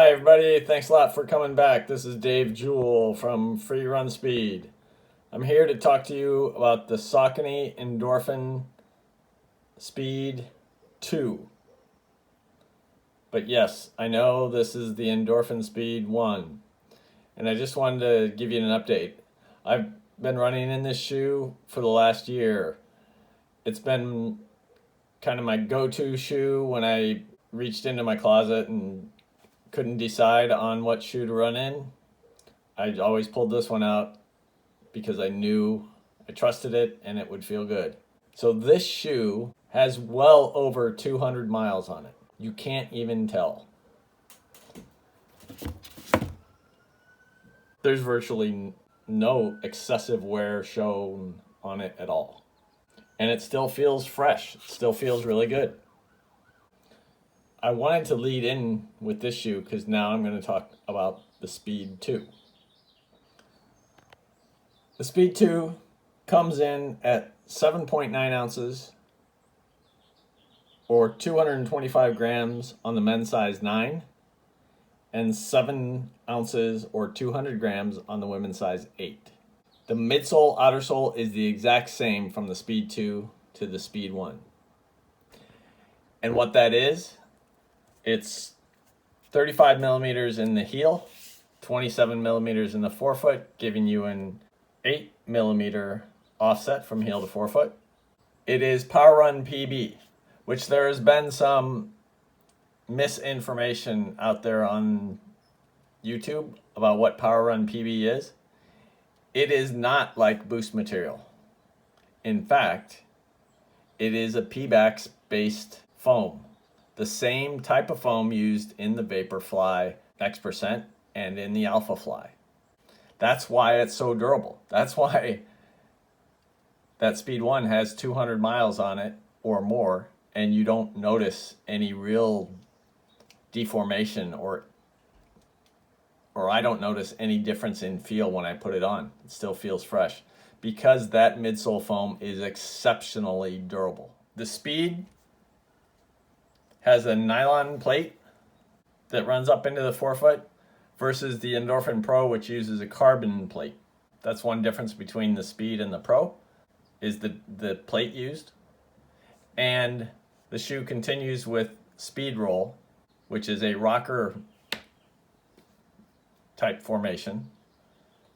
Hi everybody, thanks a lot for coming back. This is Dave Jewell from Free Speed. I'm here to talk to you about the Saucony Endorphin Speed 2. But yes, I know this is the Endorphin Speed 1. And I just wanted to give you an update. I've been running in this shoe for the last year. It's been kind of my go-to shoe when I reached into my closet and couldn't decide on what shoe to run in. I always pulled this one out because I trusted it and it would feel good. So this shoe has well over 200 miles on it. You can't even tell. There's virtually no excessive wear shown on it at all. And it still feels fresh. It still feels really good. I wanted to lead in with this shoe because now I'm going to talk about the Speed 2. The Speed 2 comes in at 7.9 ounces or 225 grams on the men's size 9 and 7 ounces or 200 grams on the women's size 8. The midsole, outer sole is the exact same from the Speed 2 to the Speed 1. And what that is, it's 35 millimeters in the heel, 27 millimeters in the forefoot, giving you an 8 millimeter offset from heel to forefoot. It is Power Run PB, which there has been some misinformation out there on YouTube about what Power Run PB is. It is not like boost material. In fact, it is a Pebax based foam. The same type of foam used in the Vaporfly X% and in the Alpha Fly. That's why it's so durable. That's why that Speed 1 has 200 miles on it or more, and you don't notice any real deformation or I don't notice any difference in feel when I put it on. It still feels fresh because that midsole foam is exceptionally durable. The Speed has a nylon plate that runs up into the forefoot versus the Endorphin Pro, which uses a carbon plate. That's one difference between the Speed and the Pro, is the plate used. And the shoe continues with Speed Roll, which is a rocker type formation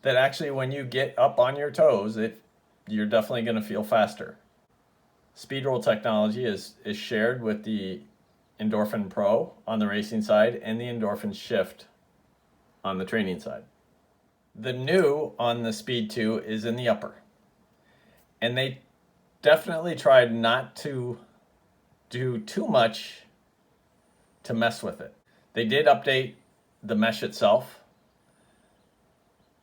that actually when you get up on your toes, you're definitely going to feel faster. Speed Roll technology is shared with the Endorphin Pro on the racing side and the Endorphin Shift on the training side. The new on the Speed 2 is in the upper. And they definitely tried not to do too much to mess with it. They did update the mesh itself.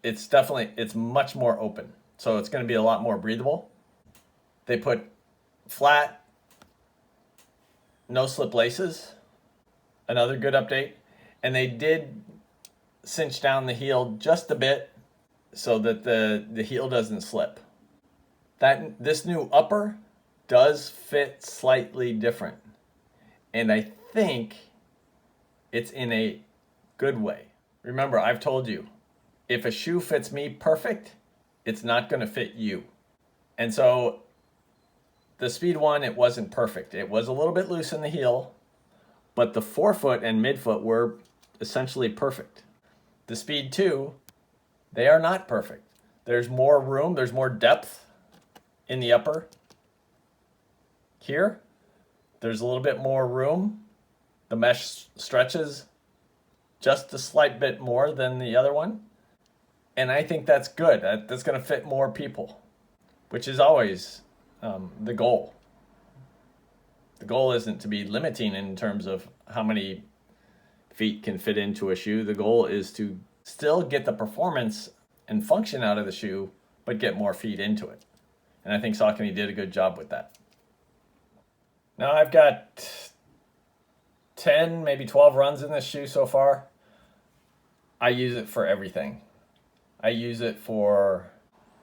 It's much more open. So it's going to be a lot more breathable. They put flat, no slip laces, another good update. And they did cinch down the heel just a bit so that the heel doesn't slip. This new upper does fit slightly different. And I think it's in a good way. Remember, I've told you, if a shoe fits me perfect, it's not going to fit you. And so the Speed 1, it wasn't perfect. It was a little bit loose in the heel, but the forefoot and midfoot were essentially perfect. The Speed 2, they are not perfect. There's more room, there's more depth in the upper. Here, there's a little bit more room. The mesh stretches just a slight bit more than the other one. And I think that's good. That's going to fit more people, which is always the goal. The goal isn't to be limiting in terms of how many feet can fit into a shoe. The goal is to still get the performance and function out of the shoe, but get more feet into it. And I think Saucony did a good job with that. Now I've got 10, maybe 12 runs in this shoe so far. I use it for everything. I use it for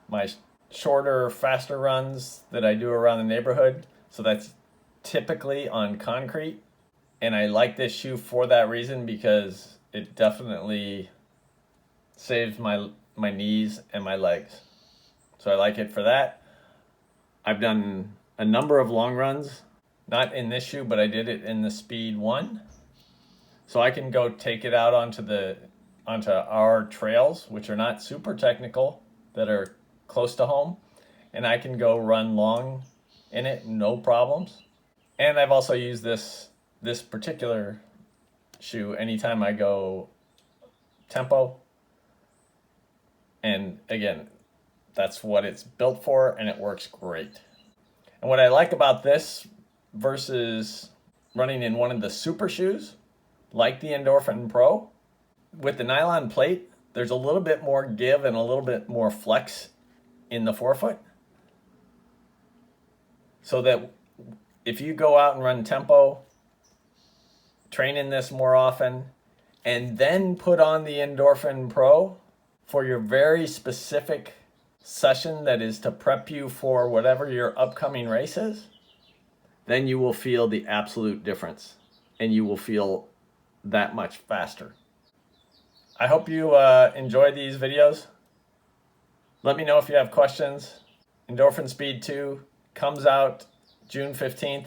my shorter, faster runs that I do around the neighborhood. So that's typically on concrete. And I like this shoe for that reason because it definitely saves my knees and my legs. So I like it for that. I've done a number of long runs, not in this shoe, but I did it in the Speed 1. So I can go take it out onto our trails, which are not super technical, that are close to home, and I can go run long in it, no problems. And I've also used this particular shoe anytime I go tempo. And again, that's what it's built for, and it works great. And what I like about this versus running in one of the super shoes, like the Endorphin Pro, with the nylon plate, there's a little bit more give and a little bit more flex in the forefoot. So that if you go out and run tempo, train in this more often, and then put on the Endorphin Pro for your very specific session that is to prep you for whatever your upcoming race is, then you will feel the absolute difference and you will feel that much faster. I hope you enjoy these videos. Let me know if you have questions. Endorphin Speed 2 comes out June 15th.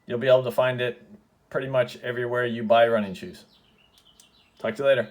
You'll be able to find it pretty much everywhere you buy running shoes. Talk to you later.